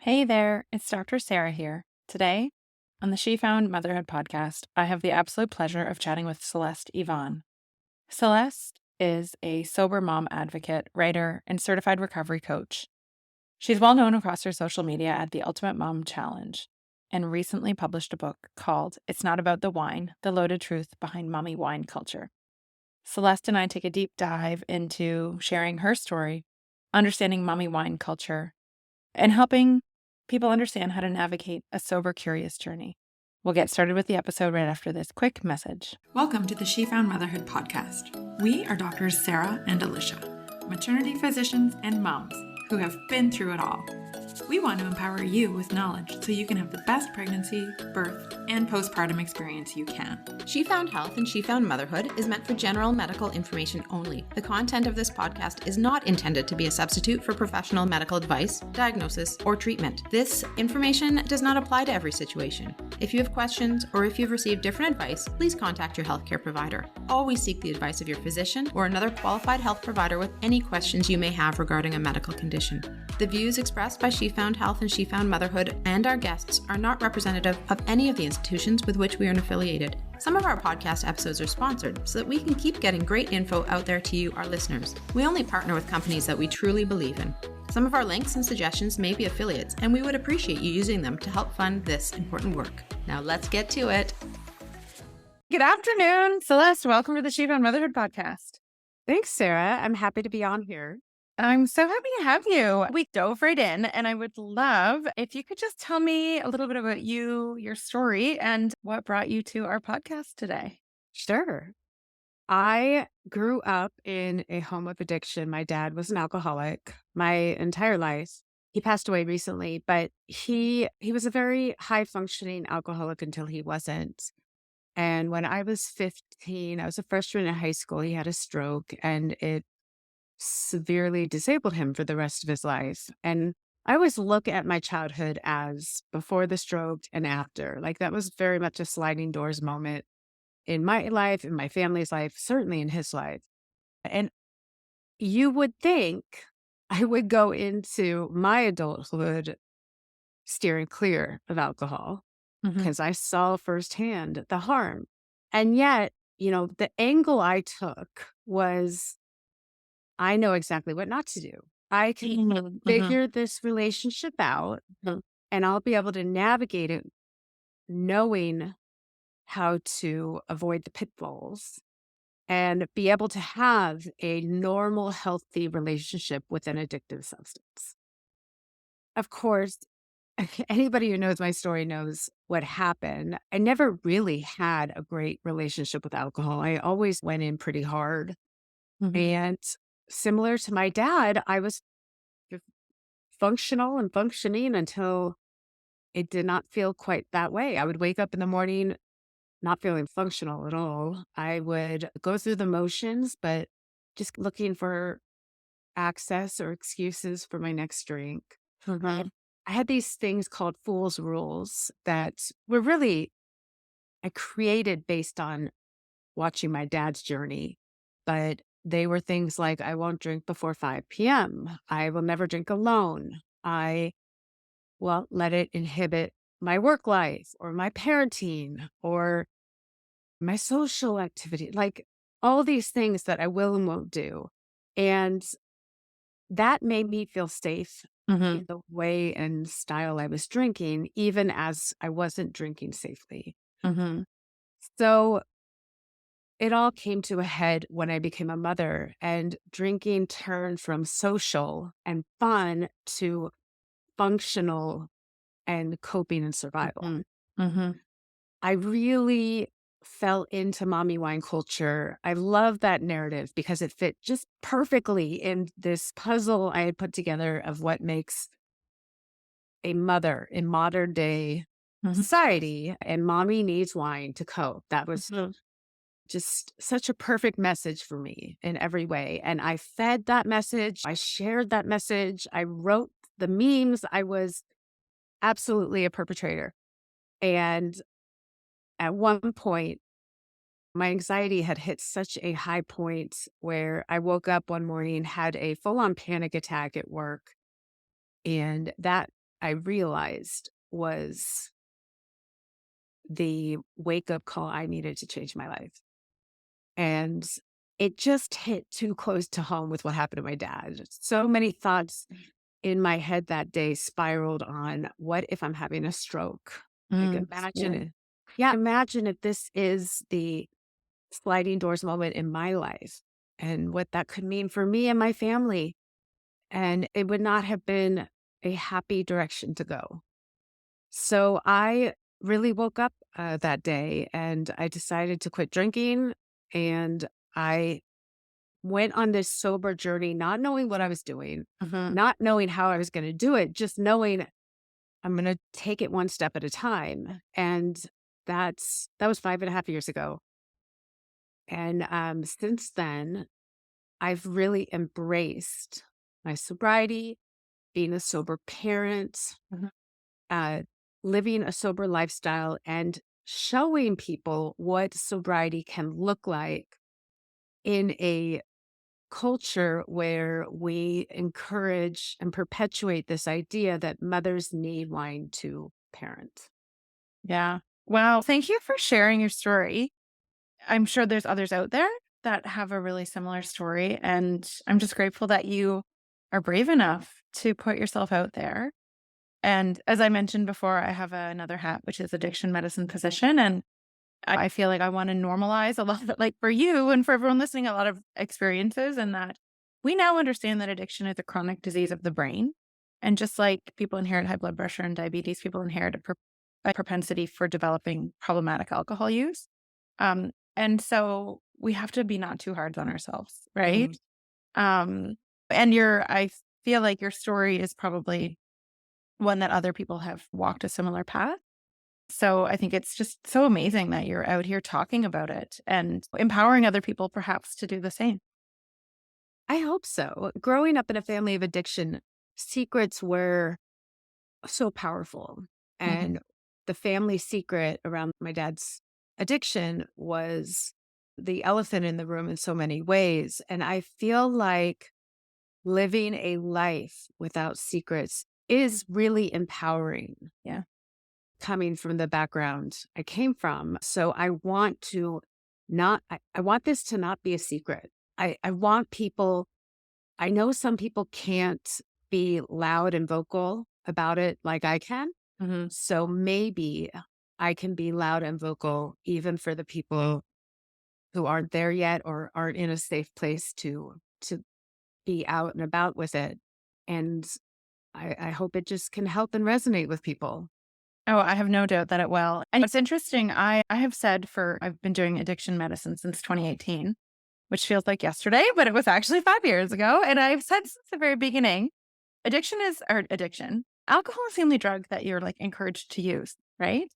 Hey there, it's Dr. Sarah here. Today, on the She Found Motherhood podcast, I have the absolute pleasure of chatting with Celeste Yvonne. Celeste is a sober mom advocate, writer, and certified recovery coach. She's well known across her social media at the Ultimate Mom Challenge and recently published a book called It's Not About the Wine, The Loaded Truth Behind Mommy Wine Culture. Celeste and I take a deep dive into sharing her story, understanding mommy wine culture, and helping people understand how to navigate a sober, curious journey. We'll get started with the episode right after this quick message. Welcome to the She Found Motherhood podcast. We are doctors Sarah and Alicia, maternity physicians and moms who have been through it all. We want to empower you with knowledge so you can have the best pregnancy, birth, and postpartum experience you can. She Found Health and She Found Motherhood is meant for general medical information only. The content of this podcast is not intended to be a substitute for professional medical advice, diagnosis, or treatment. This information does not apply to every situation. If you have questions or if you've received different advice, please contact your healthcare provider. Always seek the advice of your physician or another qualified health provider with any questions you may have regarding a medical condition. The views expressed by She Found Health and She Found Motherhood and our guests are not representative of any of the institutions with which we are affiliated. Some of our podcast episodes are sponsored so that we can keep getting great info out there to you, our listeners. We only partner with companies that we truly believe in. Some of our links and suggestions may be affiliates, and we would appreciate you using them to help fund this important work. Now let's get to it. Good afternoon, Celeste. Welcome to the She Found Motherhood podcast. Thanks, Sarah. I'm happy to be on here. I'm so happy to have you. We dove right in, and I would love if you could just tell me a little bit about you, your story, and what brought you to our podcast today. Sure. I grew up in a home of addiction. My dad was an alcoholic my entire life. He passed away recently, but he was a very high functioning alcoholic until he wasn't. And when I was 15, I was a freshman in high school, he had a stroke and it severely disabled him for the rest of his life. And I always look at my childhood as before the stroke and after. Like that was very much a sliding doors moment in my life, in my family's life, certainly in his life. And you would think I would go into my adulthood steering clear of alcohol because I saw firsthand the harm. And yet, the angle I took was I know exactly what not to do. I can figure this relationship out and I'll be able to navigate it knowing how to avoid the pitfalls and be able to have a normal, healthy relationship with an addictive substance. Of course, anybody who knows my story knows what happened. I never really had a great relationship with alcohol. I always went in pretty hard. And similar to my dad, I was functional and functioning until it did not feel quite that way. I would wake up in the morning not feeling functional at all. I would go through the motions, but just looking for access or excuses for my next drink. I had these things called fool's rules that were really I created based on watching my dad's journey. But they were things like I won't drink before 5 p.m. I will never drink alone. I won't let it inhibit my work life or my parenting or my social activity, like all these things that I will and won't do. And that made me feel safe in the way and style I was drinking, even as I wasn't drinking safely. So it all came to a head when I became a mother, and drinking turned from social and fun to functional and coping and survival. I really fell into mommy wine culture. I love that narrative because it fit just perfectly in this puzzle I had put together of what makes a mother in modern day society, and mommy needs wine to cope. That was just such a perfect message for me in every way. And I fed that message. I shared that message. I wrote the memes. I was absolutely a perpetrator. And at one point, my anxiety had hit such a high point where I woke up one morning, had a full-on panic attack at work. And that I realized was the wake up call I needed to change my life. And it just hit too close to home with what happened to my dad. So many thoughts in my head that day spiraled on what if I'm having a stroke? Like, imagine Scary. it. Yeah, imagine if this is the sliding doors moment in my life and what that could mean for me and my family. And it would not have been a happy direction to go. So I really woke up that day and I decided to quit drinking. And I went on this sober journey, not knowing what I was doing, Mhm. not knowing how I was going to do it, just knowing I'm going to take it one step at a time. And that was 5.5 years ago. And since then, I've really embraced my sobriety, being a sober parent, Mhm. uh, living a sober lifestyle, and showing people what sobriety can look like in a culture where we encourage and perpetuate this idea that mothers need wine to parent. Yeah. Well, thank you for sharing your story. I'm sure there's others out there that have a really similar story. And I'm just grateful that you are brave enough to put yourself out there. And as I mentioned before, I have another hat, which is addiction medicine physician. And I feel like I want to normalize a lot of, like for you and for everyone listening, a lot of experiences, and that we now understand that addiction is a chronic disease of the brain. And just like people inherit high blood pressure and diabetes, people inherit a propensity for developing problematic alcohol use. And so we have to be not too hard on ourselves, right? Mhm. Um, I feel like your story is probably one that other people have walked a similar path. So I think it's just so amazing that you're out here talking about it and empowering other people perhaps to do the same. I hope so. Growing up in a family of addiction, secrets were so powerful. Mhm. And the family secret around my dad's addiction was the elephant in the room in so many ways. And I feel like living a life without secrets is really empowering Yeah. coming from the background I came from. So I want to not, I want this to not be a secret. I want people, I know some people can't be loud and vocal about it like I can. Mhm. So maybe I can be loud and vocal even for the people who aren't there yet or aren't in a safe place to be out and about with it. And I hope it just can help and resonate with people. Oh, I have no doubt that it will. And it's interesting. I have said I've been doing addiction medicine since 2018, which feels like yesterday, but it was actually 5 years ago. And I've said since the very beginning, addiction. Alcohol is the only drug that you're like encouraged to use, right?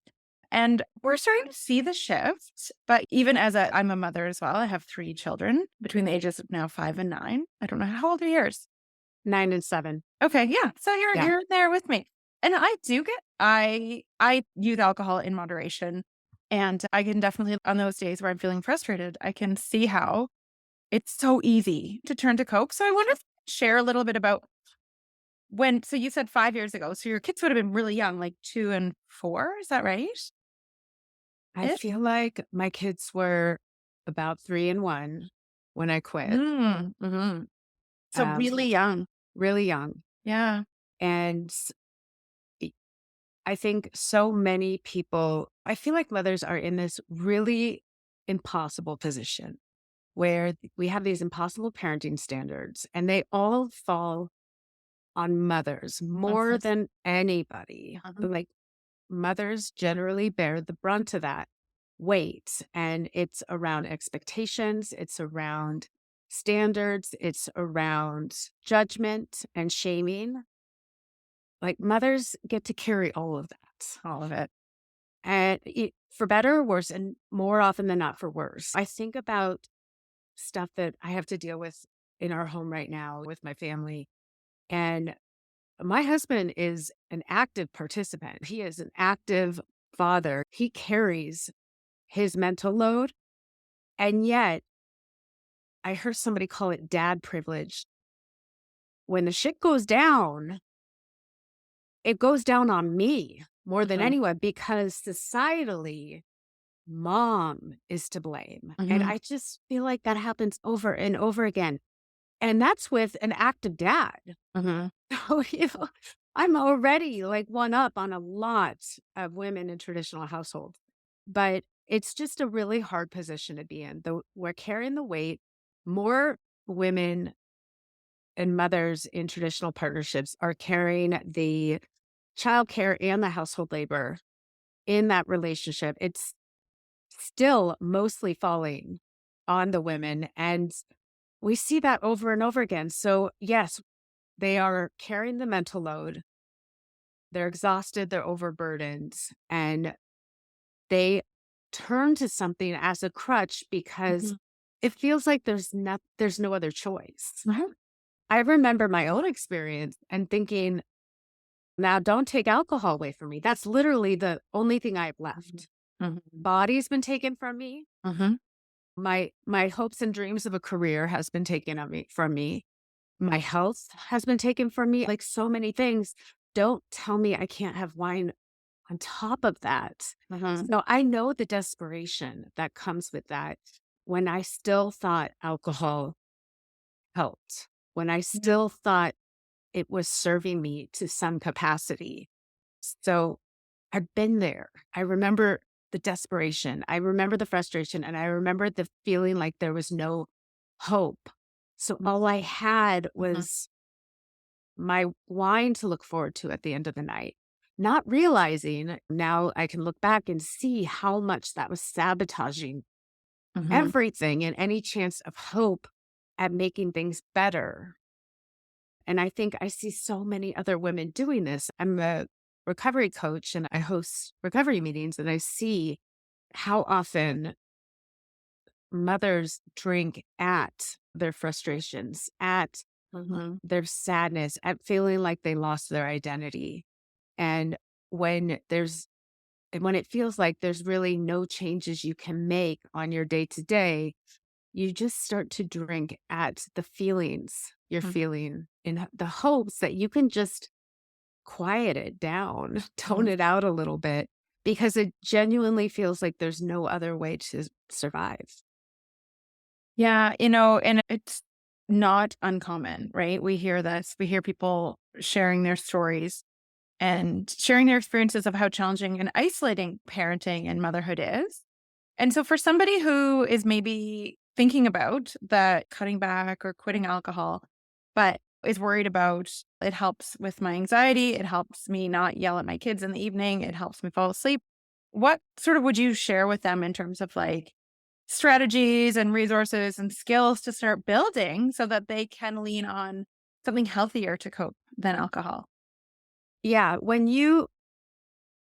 And we're starting to see the shift. But even I'm a mother as well. I have 3 children between the ages of now 5 and 9. I don't know how old are yours. 9 and 7. Okay, yeah. So Yeah. you're there with me. And I use alcohol in moderation. And I can definitely on those days where I'm feeling frustrated, I can see how it's so easy to turn to Coke. So I wonder if you could share a little bit about so you said 5 years ago. So your kids would have been really young, like 2 and 4. Is that right? I It? feel like my kids were about 3 and 1 when I quit. Mm-hmm. So Um, really young. really young. Yeah. And I I think so many people, I feel like mothers are in this really impossible position where we have these impossible parenting standards and they all fall on mothers more Mhm. than anybody. Mhm. Like mothers generally bear the brunt of that weight. And it's around expectations, it's around standards, it's around judgment and shaming. Like mothers get to carry all of that. All of it. And for better or worse, and more often than not for worse. I think about stuff that I have to deal with in our home right now with my family. And my husband is an active participant. He is an active father. He carries his mental load. And yet, I heard somebody call it dad privilege. When the shit goes down, it goes down on me more than Mhm. anyone because societally, mom is to blame. And Mhm. I just feel like that happens over and over again. And that's with an active dad. Mhm. So, I'm already like one up on a lot of women in traditional households, but it's just a really hard position to be in. We're carrying the weight. More women and mothers in traditional partnerships are carrying the childcare and the household labor in that relationship. It's still mostly falling on the women. And we see that over and over again. So, yes, they are carrying the mental load. They're exhausted, they're overburdened, and they turn to something as a crutch because Mhm. it feels like there's no other choice. Mhm. I remember my own experience and thinking, now don't take alcohol away from me. That's literally the only thing I've left. Mhm. Body's been taken from me. Mhm. My hopes and dreams of a career has been taken from me. My health has been taken from me. Like so many things. Don't tell me I can't have wine on top of that. Mhm. So I know the desperation that comes with that when I still thought alcohol helped, when I Yeah. still thought it was serving me to some capacity. So I've been there. I remember the desperation. I remember the frustration and I remember the feeling like there was no hope. So all I had Mhm. was my wine to look forward to at the end of the night. Not realizing now I can look back and see how much that was sabotaging Mhm. everything and any chance of hope at making things better. And I think I see so many other women doing this. I'm a recovery coach and I host recovery meetings, and I see how often mothers drink at their frustrations, at Mhm. their sadness, at feeling like they lost their identity. And when there's when it feels like there's really no changes you can make on your day to day, you just start to drink at the feelings you're Mhm. feeling in the hopes that you can just quiet it down, tone Mhm. it out a little bit, because it genuinely feels like there's no other way to survive. Yeah, and it's not uncommon, right? We hear this. We hear people sharing their stories and sharing their experiences of how challenging and isolating parenting and motherhood is. And so for somebody who is maybe thinking about that cutting back or quitting alcohol, but is worried about it helps with my anxiety, it helps me not yell at my kids in the evening, it helps me fall asleep. What sort of would you share with them in terms of like strategies and resources and skills to start building so that they can lean on something healthier to cope than alcohol? Yeah, when you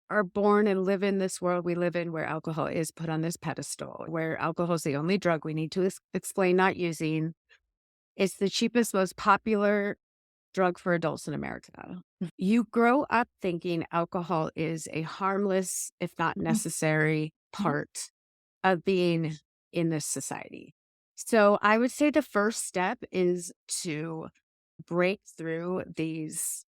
are born and live in this world we live in where alcohol is put on this pedestal, where alcohol is the only drug we need to explain not using, it's the cheapest, most popular drug for adults in America. You grow up thinking alcohol is a harmless, if not Mhm. necessary, Mhm. part of being in this society. So I would say the first step is to break through these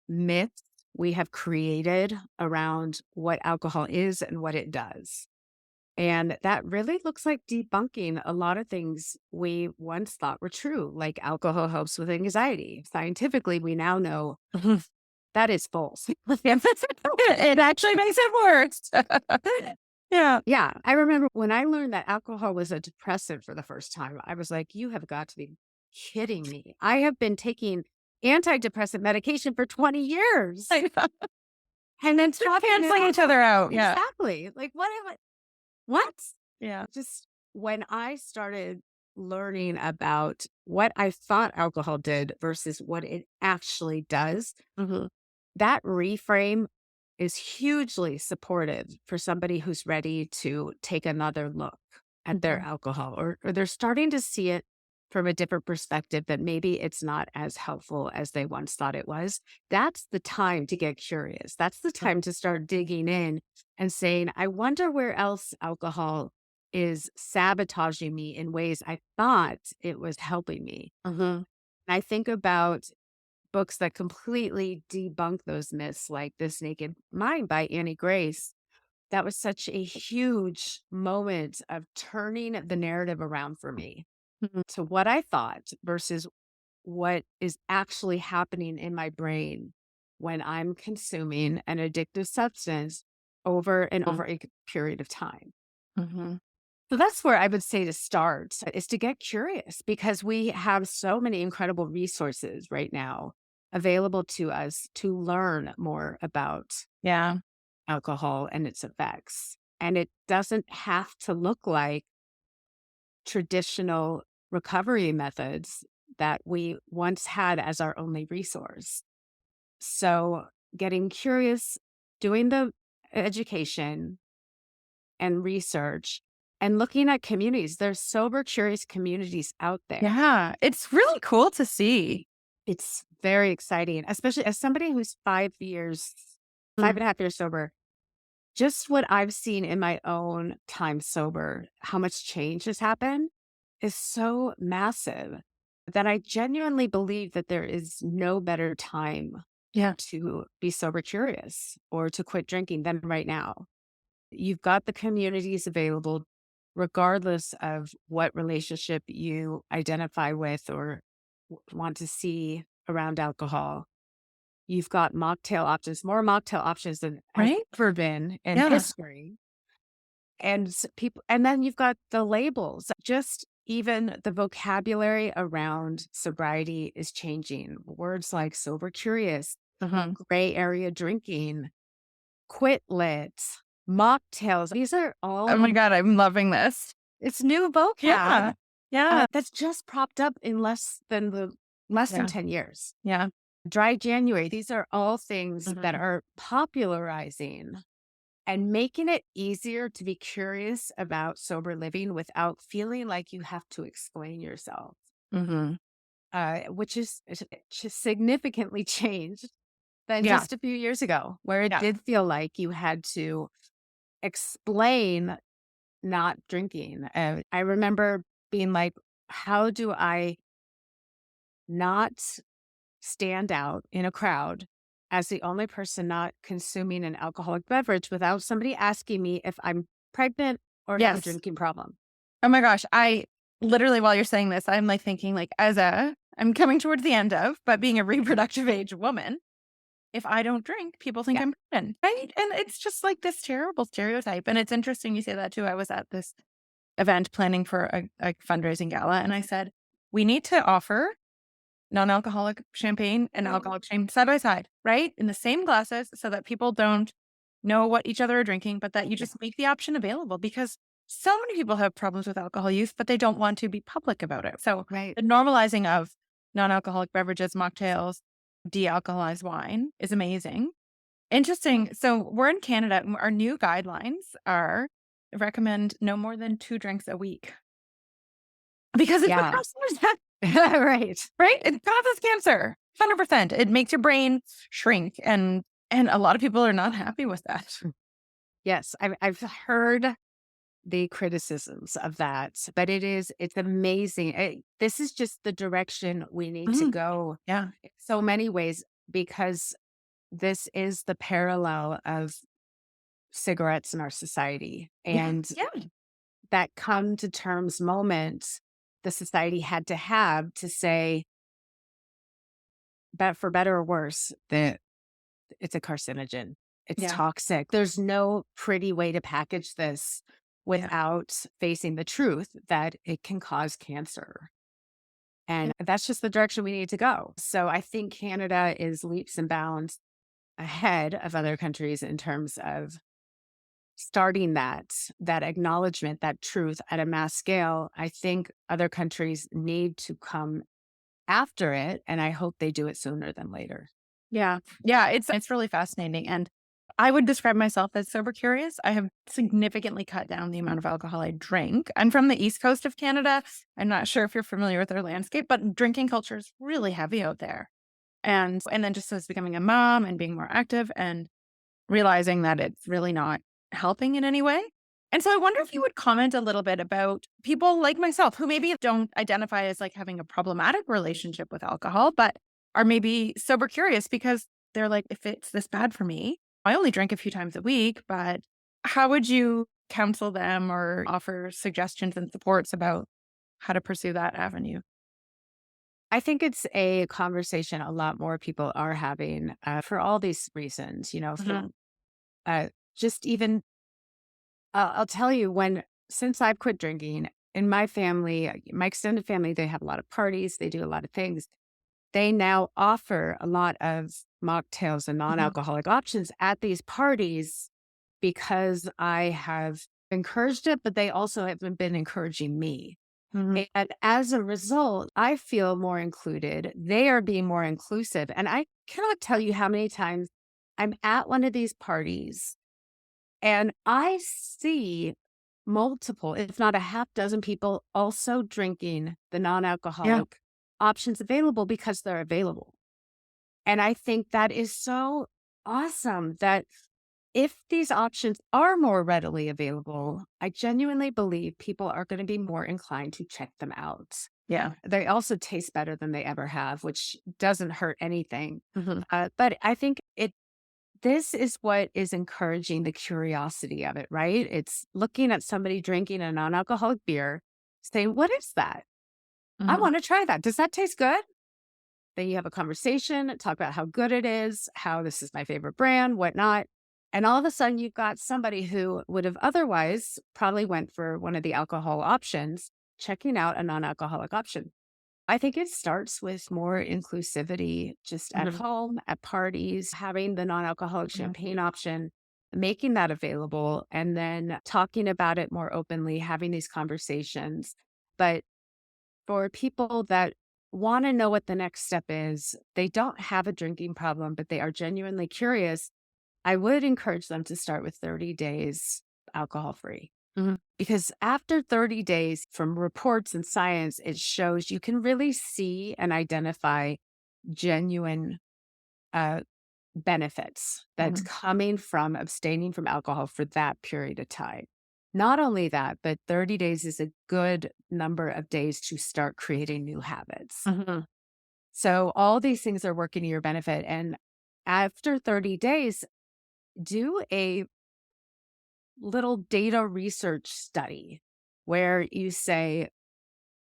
myths we have created around what alcohol is and what it does. And that really looks like debunking a lot of things we once thought were true, like alcohol helps with anxiety. Scientifically, we now know Mhm. that is false. It actually makes it worse. Yeah. Yeah, I remember when I learned that alcohol was a depressant for the first time, I was like, you have got to be kidding me. I have been taking antidepressant medication for 20 years. I know. And then They're swapping it canceling each out. other out. Yeah. Exactly. Like, what? Yeah. Just when I started learning about what I thought alcohol did versus what it actually does, Mhm. that reframe is hugely supportive for somebody who's ready to take another look at their Mhm. alcohol, or they're starting to see it from a different perspective that maybe it's not as helpful as they once thought it was. That's the time to get curious. That's the time to start digging in and saying, I wonder where else alcohol is sabotaging me in ways I thought it was helping me. Mhm. And I think about books that completely debunk those myths, like This Naked Mind by Annie Grace. That was such a huge moment of turning the narrative around for me Mhm. to what I thought versus what is actually happening in my brain when I'm consuming an addictive substance over and over a period of time. Mhm. So that's where I would say to start is to get curious because we have so many incredible resources right now available to us to learn more about Yeah. alcohol and its effects. And it doesn't have to look like traditional recovery methods that we once had as our only resource. So, getting curious, doing the education and research, and looking at communities. There's sober, curious communities out there. Yeah. It's really cool to see. It's very exciting, especially as somebody who's 5 years, five Mm. and a half years sober. Just what I've seen in my own time sober, how much change has happened is so massive that I genuinely believe that there is no better time Yeah. to be sober curious or to quit drinking than right now. You've got the communities available, regardless of what relationship you identify with or want to see around alcohol. You've got mocktail options, more mocktail options than has Right? ever been in Yeah. history. And people, and then you've got the labels. Just even the vocabulary around sobriety is changing. Words like sober curious, Mhm. gray area drinking, quit lit, mocktails. These are Oh all, my God, I'm loving this. it's new vocab Yeah. Yeah. that's just propped up in less than Yeah. 10 years. Yeah. Dry January. These are all things that Mhm. are popularizing and making it easier to be curious about sober living without feeling like you have to explain yourself, Mhm. which is just significantly changed than Yeah. just a few years ago, where it Yeah. did feel like you had to explain not drinking. I remember being like, how do I not stand out in a crowd as the only person not consuming an alcoholic beverage without somebody asking me if I'm pregnant or have a Yes. drinking problem? Oh my gosh. I literally, while you're saying this, I'm like thinking, like, I'm coming towards the end of, but being a reproductive age woman, if I don't drink, people think Yeah. I'm pregnant. Right. And it's just like this terrible stereotype. And it's interesting you say that too. I was at this event planning for a fundraising gala, and I said, we need to offer non-alcoholic champagne and alcoholic champagne side by side, right? In the same glasses so that people don't know what each other are drinking, but that you just make the option available because so many people have problems with alcohol use, but they don't want to be public about it. So Right. the normalizing of non-alcoholic beverages, mocktails, de-alcoholized wine is amazing. Interesting. So we're in Canada. And our new guidelines are recommend no more than 2 drinks a week because it's what Yeah. causes Right. right? It causes cancer. 100%. It makes your brain shrink, and a lot of people are not happy with that. Yes. I've heard the criticisms of that, but it's amazing. This is just the direction we need to Mhm. go Yeah. in so many ways because this is the parallel of cigarettes in our society. Yeah. And Yeah. that come to terms moment the society had to have to say, but for better or worse, that it's a carcinogen. It's Yeah. toxic. There's no pretty way to package this Yeah. without facing the truth that it can cause cancer. And that's just the direction we need to go. So I think Canada is leaps and bounds ahead of other countries in terms of starting that acknowledgement, that truth at a mass scale. I think other countries need to come after it, and I hope they do it sooner than later. Yeah. Yeah. It's really fascinating. And I would describe myself as sober curious. I have significantly cut down the amount of alcohol I drink. I'm from the east coast of Canada. I'm not sure if you're familiar with their landscape, but drinking culture is really heavy out there. And then just as becoming a mom and being more active and realizing that it's really not helping in any way. And so I wonder if you would comment a little bit about people like myself who maybe don't identify as like having a problematic relationship with alcohol, but are maybe sober curious because they're like, if it's this bad for me, I only drink a few times a week, but how would you counsel them or offer suggestions and supports about how to pursue that avenue? I think it's a conversation a lot more people are having for all these reasons, Mhm. uh, just even, I'll tell you since I've quit drinking in my family, my extended family, they have a lot of parties, they do a lot of things. They now offer a lot of mocktails and Mhm. non-alcoholic options at these parties because I have encouraged it, but they also have been encouraging me. Mhm. And as a result, I feel more included. They are being more inclusive. And I cannot tell you how many times I'm at one of these parties and I see multiple, if not a half dozen people also drinking the non Yeah. alcoholic options available because they're available. And I think that is so awesome that if these options are more readily available, I genuinely believe people are going to be more inclined to check them out. Yeah. They also taste better than they ever have, which doesn't hurt anything. Mhm. But I think this is what is encouraging the curiosity of it, right? It's looking at somebody drinking a non-alcoholic beer, saying, "What is that? I Mhm. want to try that. Does that taste good?" Then you have a conversation, talk about how good it is, how this is my favorite brand, whatnot. And all of a sudden, you've got somebody who would have otherwise probably went for one of the alcohol options, checking out a non-alcoholic option. I think it starts with more inclusivity just at Mhm. home, at parties, having the non-alcoholic Mhm. champagne option, making that available, and then talking about it more openly, having these conversations. But for people that want to know what the next step is, they don't have a drinking problem, but they are genuinely curious, I would encourage them to start with 30 days alcohol free. Mhm. Because after 30 days, from reports and science, it shows you can really see and identify genuine uh, benefits that's Mhm. coming from abstaining from alcohol for that period of time. Not only that, but 30 days is a good number of days to start creating new habits. Mhm. So all these things are working to your benefit. And after 30 days, do a little data research study where you say,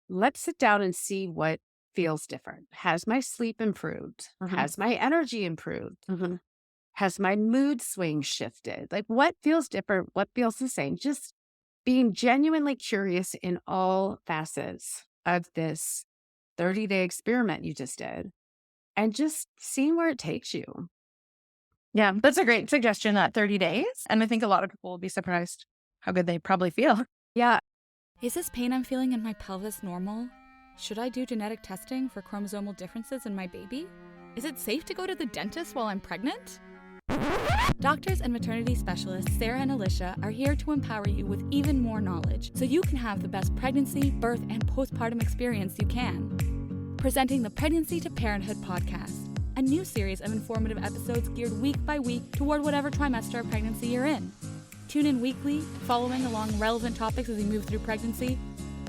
let's sit down and see what feels different. Has my sleep improved? Mhm. Has my energy improved? Mhm. Has my mood swing shifted? Like what feels different? What feels the same? Just being genuinely curious in all facets of this 30-day experiment you just did and just seeing where it takes you. Yeah, that's a great suggestion, that 30 days, and I think a lot of people will be surprised how good they probably feel. Yeah, Is this pain I'm feeling in my pelvis normal? Should I do genetic testing for chromosomal differences in my baby? Is it safe to go to the dentist while I'm pregnant? Doctors and maternity specialists Sarah and Alicia are here to empower you with even more knowledge so you can have the best pregnancy, birth, and postpartum experience you can. Presenting the Pregnancy to Parenthood podcast, a new series of informative episodes geared week by week toward whatever trimester of pregnancy you're in. Tune in weekly, following along relevant topics as you move through pregnancy,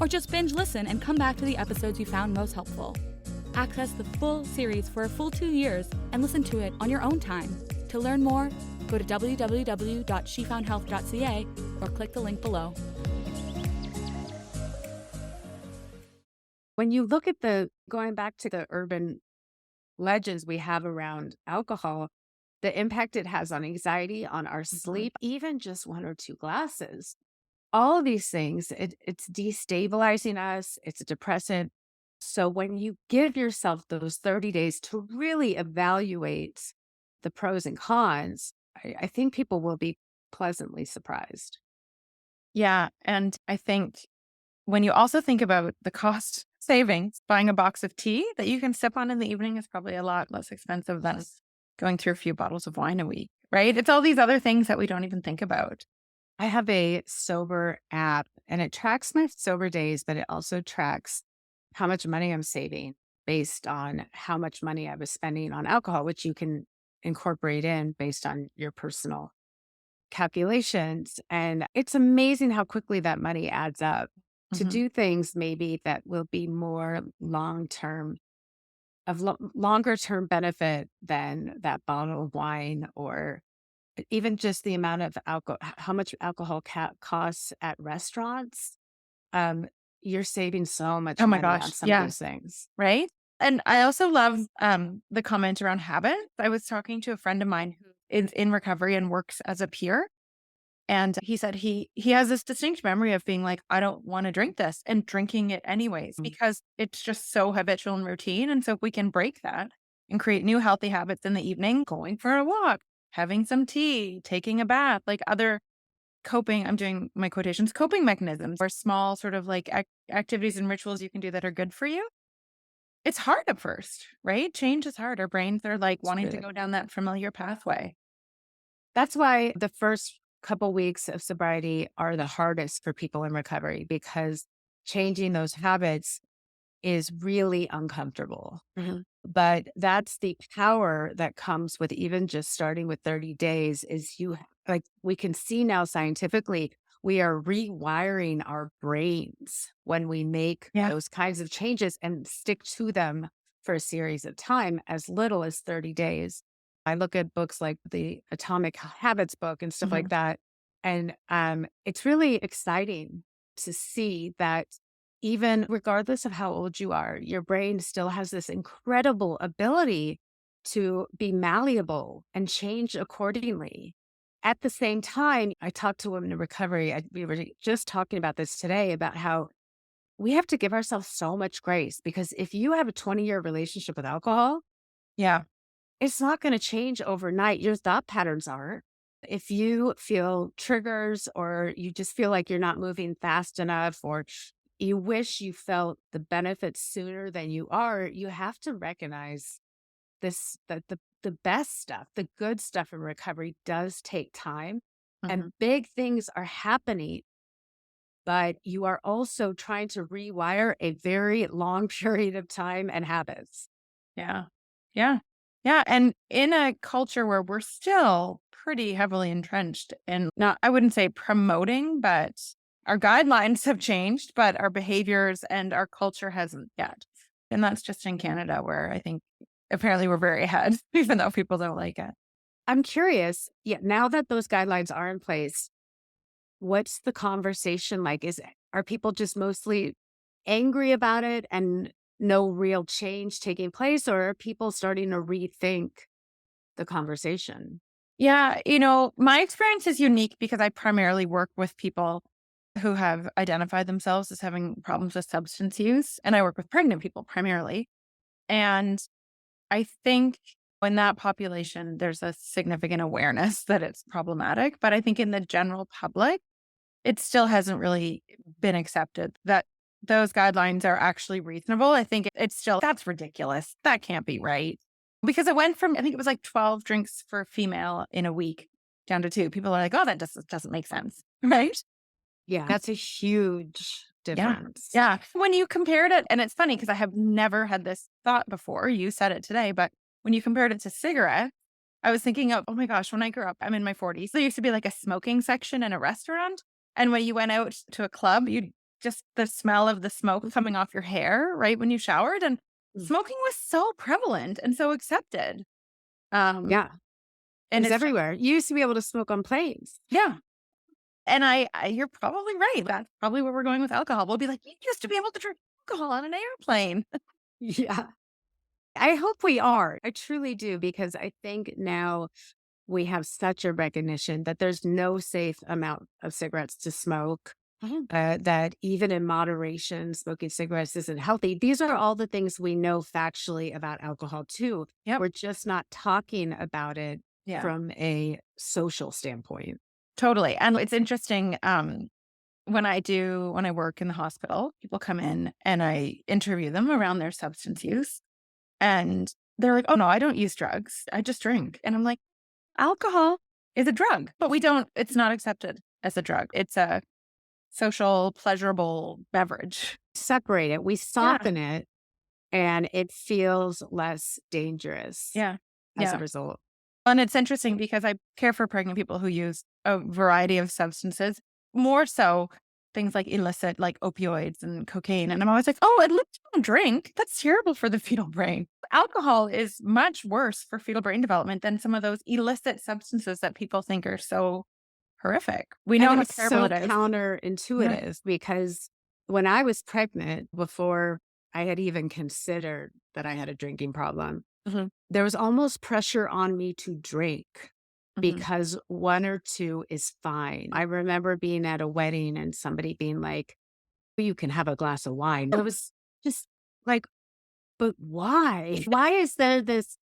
or just binge listen and come back to the episodes you found most helpful. Access the full series for a full 2 years and listen to it on your own time. To learn more, go to www.shefoundhealth.ca or click the link below. when you look at going back to the urban legends we have around alcohol, the impact it has on anxiety, on our Mhm. sleep, even just one or two glasses, all of these things, it's destabilizing us, it's a depressant. So when you give yourself those 30 days to really evaluate the pros and cons, I think people will be pleasantly surprised. Yeah, and I think when you also think about the cost savings, buying a box of tea that you can sip on in the evening is probably a lot less expensive than going through a few bottles of wine a week, right? It's all these other things that we don't even think about. I have a sober app and it tracks my sober days, but it also tracks how much money I'm saving based on how much money I was spending on alcohol, which you can incorporate in based on your personal calculations. And it's amazing how quickly that money adds up to Mhm. do things maybe that will be more long term of longer term benefit than that bottle of wine, or even just the amount of alcohol, how much alcohol costs at restaurants. Um, you're saving so much Oh my money on gosh. some of Yeah. those things. Right. And I also love the comment around habits. I was talking to a friend of mine who is in recovery and works as a peer. And he said he has this distinct memory of being like, I don't want to drink this and drinking it anyways, Mm. because it's just so habitual and routine. And so if we can break that and create new healthy habits in the evening, going for a walk, having some tea, taking a bath, like other coping, I'm doing my quotations, coping mechanisms or small sort of like activities and rituals you can do that are good for you. It's hard at first, right? Change is hard. Our brains are like It's wanting to really go down that familiar pathway. That's why the first couple weeks of sobriety are the hardest for people in recovery, because changing those habits is really uncomfortable. Mhm. But that's the power that comes with even just starting with 30 days is like we can see now scientifically, we are rewiring our brains when we make Yeah. those kinds of changes and stick to them for a series of time as little as 30 days. I look at books like the Atomic Habits book and stuff like Mhm. that. And it's really exciting to see that even regardless of how old you are, your brain still has this incredible ability to be malleable and change accordingly. At the same time, I talked to women in recovery. We were just talking about this today about how we have to give ourselves so much grace, because if you have a 20-year relationship with alcohol, Yeah. it's not going to change overnight. Your thought patterns are. If you feel triggers, or you just feel like you're not moving fast enough, or you wish you felt the benefits sooner than you are, you have to recognize this, that the best stuff, the good stuff in recovery does take time, Mhm. and big things are happening, but you are also trying to rewire a very long period of time and habits. Yeah. Yeah. Yeah. And in a culture where we're still pretty heavily entrenched in not, I wouldn't say promoting, but our guidelines have changed, but our behaviors and our culture hasn't yet. And that's just in Canada, where I think apparently we're very ahead, even though people don't like it. I'm curious, yeah, now that those guidelines are in place, what's the conversation like? Are people just mostly angry about it and no real change taking place, or are people starting to rethink the conversation? Yeah. My experience is unique because I primarily work with people who have identified themselves as having problems with substance use. And I work with pregnant people primarily. And I think in that population, there's a significant awareness that it's problematic. But I think in the general public, it still hasn't really been accepted that those guidelines are actually reasonable. I think it's still, that's ridiculous. That can't be right. Because it went from, I think it was like 12 drinks for a female in a week down to 2. People are like, oh, that doesn't make sense. Right. Yeah, that's a huge Yeah. difference. Yeah. When you compared it, and it's funny because I have never had this thought before. You said it today, but when you compared it to cigarettes, I was thinking of, oh my gosh, when I grew up, I'm in my 40s. There used to be like a smoking section in a restaurant. And when you went out to a club, you just the smell of the smoke coming off your hair, right? When you showered. And Mm. smoking was so prevalent and so accepted. Um, Yeah, it and was it's everywhere. You used to be able to smoke on planes. yeah. And you're probably right. That's probably where we're going with alcohol. We'll be like, you used to be able to drink alcohol on an airplane. Yeah. I hope we are. I truly do, because I think now we have such a recognition that there's no safe amount of cigarettes to smoke, that even in moderation, smoking cigarettes isn't healthy. These are all the things we know factually about alcohol, too. Yep. We're just not talking about it Yeah, from a social standpoint. totally. And it's interesting. When I work in the hospital, people come in and I interview them around their substance use. And they're like, oh no, I don't use drugs. I just drink. And I'm like, alcohol is a drug, but it's not accepted as a drug. It's a social, pleasurable beverage. Separate it, we soften it, and it feels less dangerous Yeah. as a Yeah. result. And it's interesting because I care for pregnant people who use a variety of substances, more so things like illicit, like opioids and cocaine. And I'm always like, oh, at least don't drink. That's terrible for the fetal brain. Alcohol is much worse for fetal brain development than some of those illicit substances that people think are so horrific. We know And how it's terrible so it is. counterintuitive because when I was pregnant, before I had even considered that I had a drinking problem, Mhm. there was almost pressure on me to drink Mhm. because 1 or 2 is fine. I remember being at a wedding and somebody being like, you can have a glass of wine. And it was just like, but why? Why is there this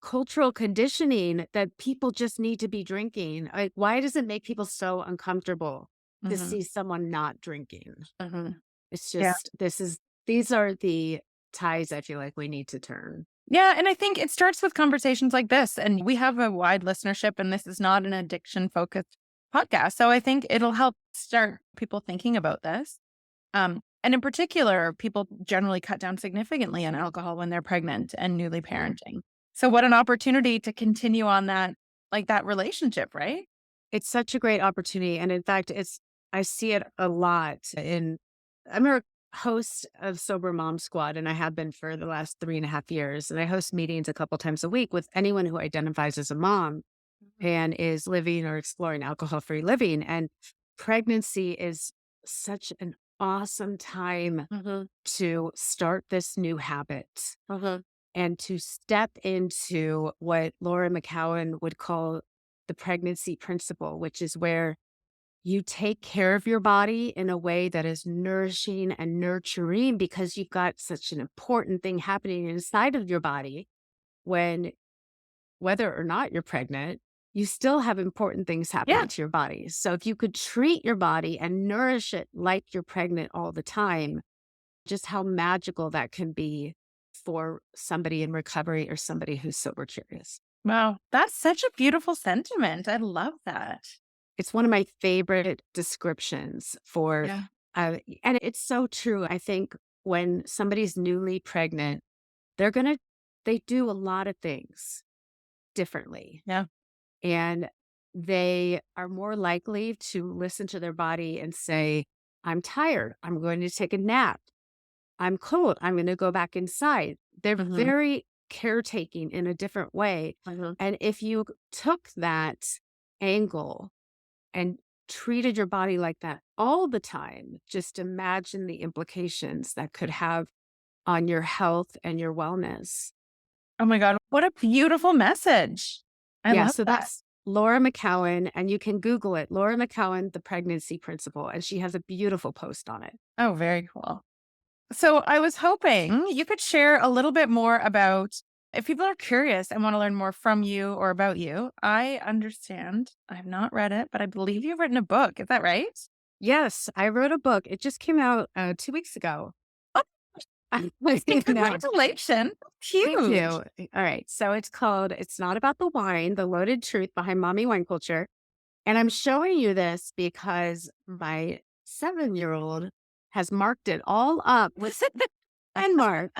cultural conditioning that people just need to be drinking? Like, why does it make people so uncomfortable to Mhm. see someone not drinking? Mhm. It's Yeah. just, these are the ties I feel like we need to turn. Yeah. And I think it starts with conversations like this. And we have a wide listenership, and this is not an addiction focused podcast. So I think it'll help start people thinking about this. And in particular, people generally cut down significantly on alcohol when they're pregnant and newly parenting. So what an opportunity to continue on that, like that relationship, right? It's such a great opportunity. And in fact, I see it a lot I'm a host of Sober Mom Squad, and I have been for the last 3.5 years. And I host meetings a couple times a week with anyone who identifies as a mom and is living or exploring alcohol-free living. And pregnancy is such an awesome time Mhm. to start this new habit Mhm. and to step into what Laura McCowan would call the pregnancy principle, which is where you take care of your body in a way that is nourishing and nurturing because you've got such an important thing happening inside of your body when, whether or not you're pregnant, you still have important things happening Yeah. to your body. So if you could treat your body and nourish it like you're pregnant all the time, just how magical that can be for somebody in recovery or somebody who's sober curious. Wow. That's such a beautiful sentiment. I love that. It's one of my favorite descriptions for, Yeah. and it's so true. I think when somebody's newly pregnant, they do a lot of things differently. Yeah. And they are more likely to listen to their body and say, I'm tired. I'm going to take a nap. I'm cold. I'm going to go back inside. They're Mhm. very caretaking in a different way. Mhm. And if you took that angle and treated your body like that all the time, just imagine the implications that could have on your health and your wellness. Oh my God. What a beautiful message. I Yeah, love so that. that's Laura McCowan, and you can Google it, Laura McCowan, The Pregnancy Principle, and she has a beautiful post on it. Oh, very cool. So I was hoping you could share a little bit more about, if people are curious and want to learn more from you or about you. I understand. I have not read it, but I believe you've written a book. Is that right? Yes, I wrote a book. It just came out 2 weeks ago. Oh, I know. congratulations. Thank Huge. you. All right. So it's called It's Not About the Wine, The Loaded Truth Behind Mommy Wine Culture. And I'm showing you this because my 7-year-old has marked it all up with and mark,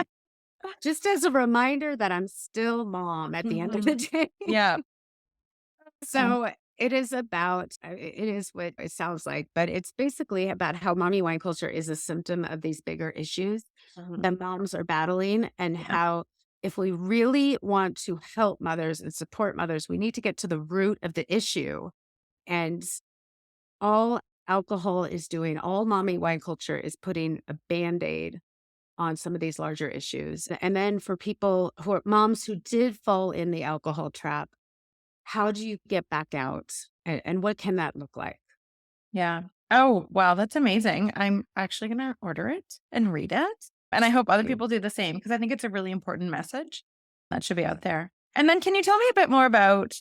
just as a reminder that I'm still mom at the end of the day. Yeah. So it is about, it is what it sounds like, but it's basically about how mommy wine culture is a symptom of these bigger issues that moms are battling, and how if we really want to help mothers and support mothers, we need to get to the root of the issue. And all alcohol is doing, all mommy wine culture is putting a Band-Aid on some of these larger issues. And then for people who are moms who did fall in the alcohol trap, how do you get back out? And what can that look like? Yeah. Oh, wow. That's amazing. I'm actually going to order it and read it. And I hope other people do the same, because I think it's a really important message that should be out there. And then can you tell me a bit more about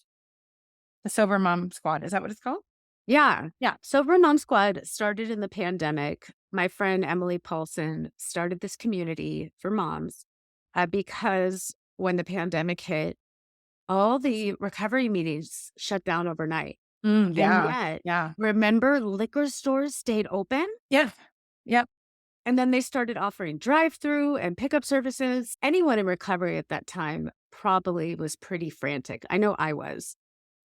the Sober Mom Squad? Is that what it's called? Yeah. Sober Mom Squad started in the pandemic. My friend Emily Paulson started this community for moms because when the pandemic hit, all the recovery meetings shut down overnight. Yeah. And yet, Yeah. remember, liquor stores stayed open? Yeah. Yep. And then they started offering drive-through and pickup services. Anyone in recovery at that time probably was pretty frantic. I know I was.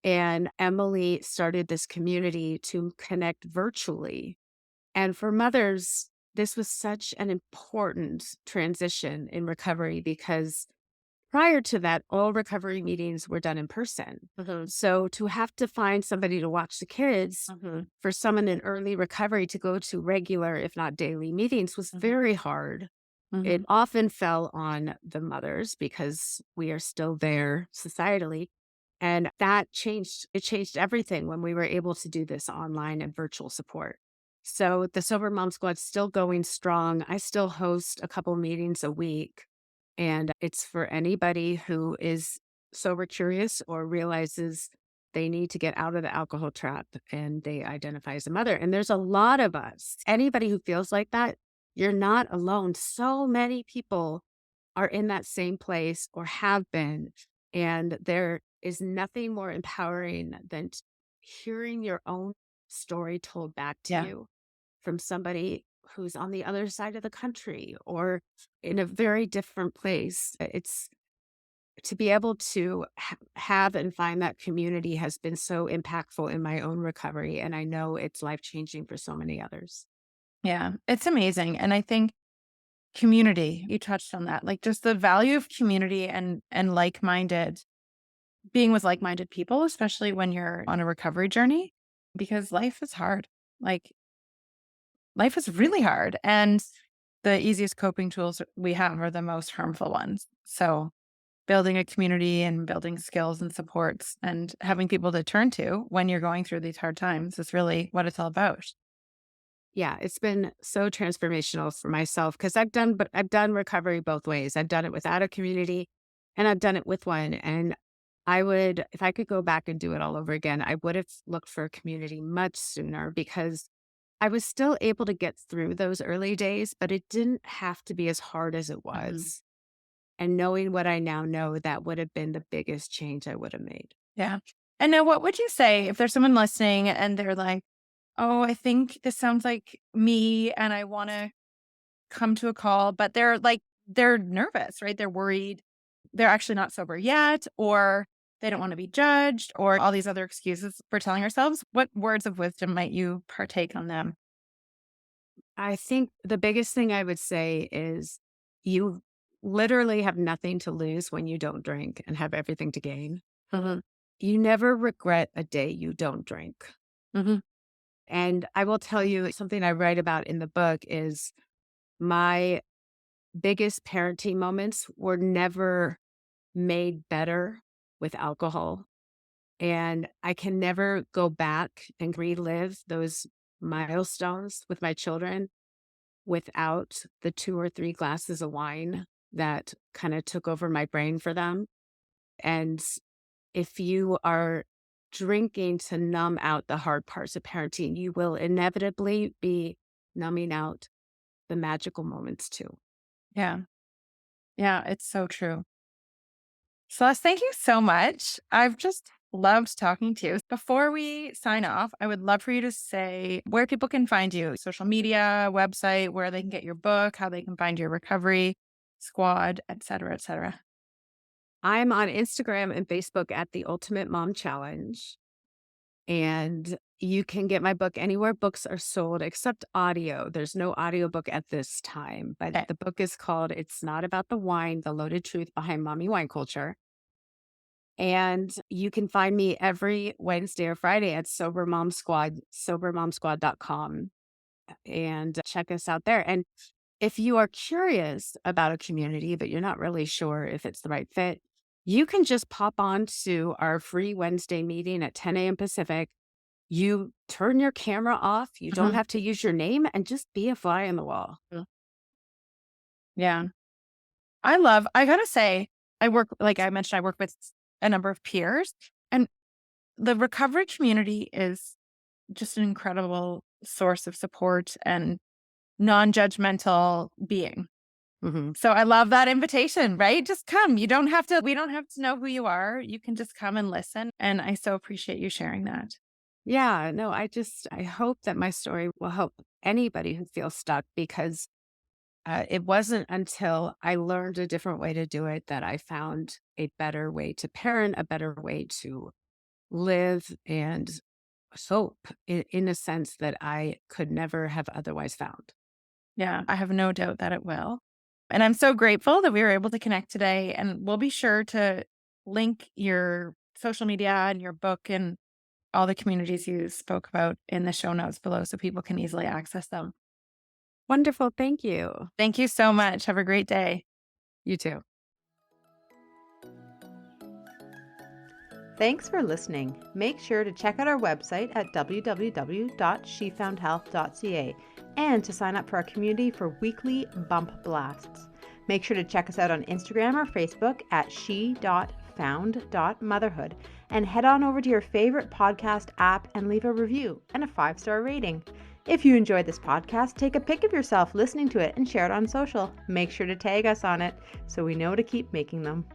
And Emily started this community to connect virtually And for mothers, this was such an important transition in recovery because prior to that, all recovery meetings were done in person. So to have to find somebody to watch the kids for someone in early recovery to go to regular, if not daily meetings was very hard. It often fell on the mothers because we are still there societally. And that changed, it changed everything when we were able to do this online and virtual support. So the Sober Mom Squad's still going strong. I still host a couple meetings a week. And it's for anybody who is sober curious or realizes they need to get out of the alcohol trap and they identify as a mother. And there's a lot of us. Anybody who feels like that, you're not alone. So many people are in that same place or have been. And there is nothing more empowering than hearing your own story told back to you from somebody who's on the other side of the country or in a very different place. It's to be able to have and find that community has been so impactful in my own recovery. And I know it's life-changing for so many others. Yeah, it's amazing. And I think community, you touched on that, like just the value of community and like-minded, being with like-minded people, especially when you're on a recovery journey, because life is hard. Like life is really hard. And the easiest coping tools we have are the most harmful ones. So building a community and building skills and supports and having people to turn to when you're going through these hard times is really what it's all about. Yeah, it's been so transformational for myself because I've done recovery both ways. I've done it without a community and I've done it with one. And I would, if I could go back and do it all over again, I would have looked for a community much sooner because I was still able to get through those early days, but it didn't have to be as hard as it was. And knowing what I now know, that would have been the biggest change I would have made. Yeah. And now what would you say if there's someone listening and they're like, oh, I think this sounds like me and I want to come to a call, but they're nervous, right? They're worried. They're actually not sober yet, or they don't want to be judged, or all these other excuses for telling ourselves. What words of wisdom might you partake on them? I think the biggest thing I would say is you literally have nothing to lose when you don't drink and have everything to gain. You never regret a day you don't drink. And I will tell you something I write about in the book is my biggest parenting moments were never made better with alcohol. And I can never go back and relive those milestones with my children without the 2 or 3 glasses of wine that kind of took over my brain for them. And if you are drinking to numb out the hard parts of parenting, you will inevitably be numbing out the magical moments too. Yeah. Yeah, it's so true. Celeste, thank you so much. I've just loved talking to you. Before we sign off, I would love for you to say where people can find you, social media, website, where they can get your book, how they can find your recovery squad, et cetera, et cetera. I'm on Instagram and Facebook at The Ultimate Mom Challenge. And you can get my book anywhere books are sold except audio. There's no audiobook at this time, but the book is called It's Not About the Wine, The Loaded Truth Behind Mommy Wine Culture. And you can find me every Wednesday or Friday at Sober Mom Squad, sobermomsquad.com, and check us out there. And if you are curious about a community, but you're not really sure if it's the right fit, you can just pop on to our free Wednesday meeting at 10 a.m. Pacific. You turn your camera off. You don't have to use your name and just be a fly on the wall. Yeah. I gotta say, like I mentioned, I work with a number of peers, and the recovery community is just an incredible source of support and non-judgmental being. So I love that invitation, right? Just come. We don't have to know who you are. You can just come and listen. And I so appreciate you sharing that. Yeah, no, I hope that my story will help anybody who feels stuck because it wasn't until I learned a different way to do it that I found a better way to parent, a better way to live, and hope in a sense that I could never have otherwise found. Yeah, I have no doubt that it will. And I'm so grateful that we were able to connect today. And we'll be sure to link your social media and your book and all the communities you spoke about in the show notes below so people can easily access them. Wonderful. Thank you. Thank you so much. Have a great day. You too. Thanks for listening. Make sure to check out our website at www.shefoundhealth.ca and to sign up for our community for weekly bump blasts. Make sure to check us out on Instagram or Facebook at she.found.motherhood and head on over to your favorite podcast app and leave a review and a 5-star rating. If you enjoyed this podcast, take a pic of yourself listening to it and share it on social. Make sure to tag us on it so we know to keep making them.